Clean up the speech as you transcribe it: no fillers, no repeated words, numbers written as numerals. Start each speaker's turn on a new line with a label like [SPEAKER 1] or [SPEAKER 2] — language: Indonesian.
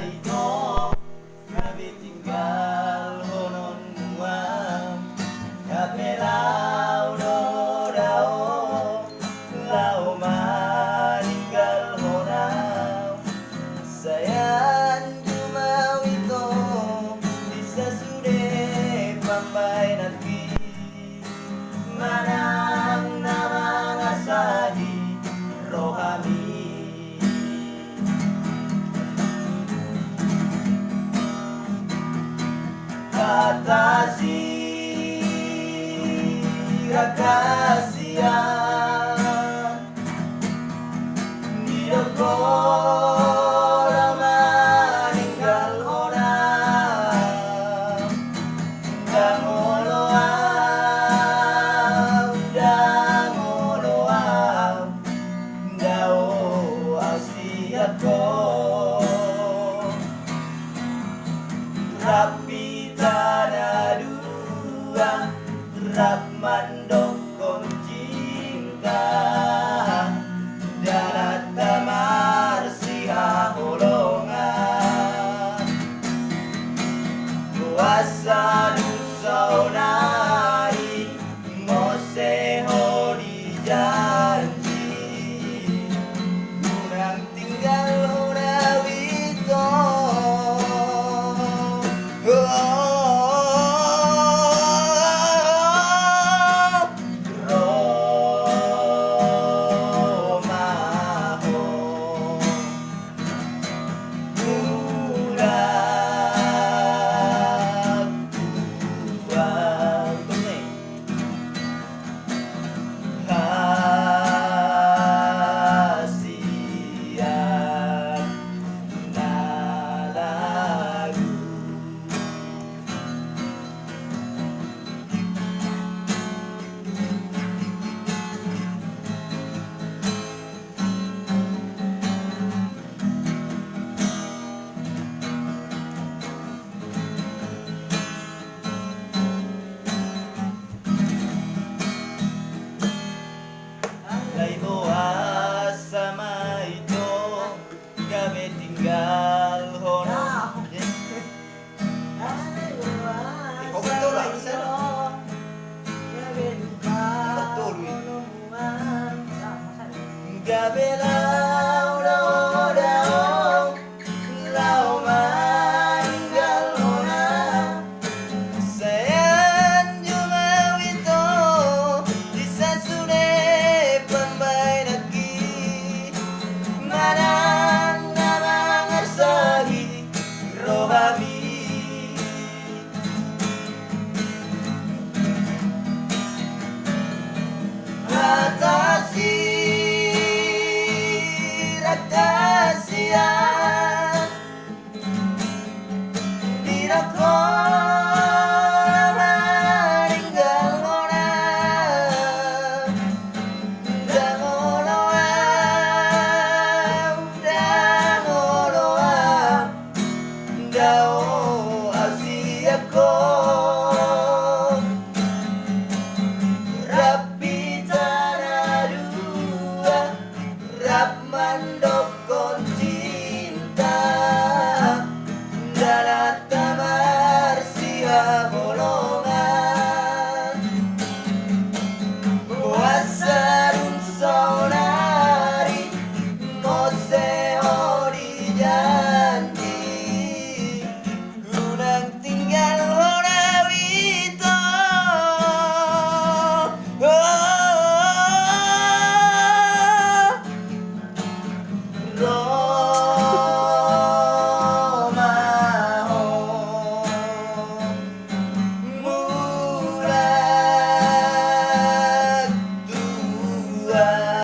[SPEAKER 1] ito gabi tinggal honon muam kapelaw no dao lau maninggal honau sayan jumau ito bisa sudah pambai nanti manang namang asahi rohani Katasi rakasian Nidoko maninggal orang Dangoloam Dao asiatko Rapi tanah dua Rap mandokong cinta Darat damar siha holongan Kuasa dusau nari Moseho di janji Unang tinggal honawito sama itu gabe tinggal honor betul lah gabe lau dao lau maninggal honor sayan jumau itu bisa sudah pambai Manang namang asahi rohani Atasi rakasian Didoko maninggal orang Dao asiako Rapi tanah dua Rap mandokon cinta Darat tamar siha bolongan Kuasa runsau nari Moseho di janji tinggal honawito oh,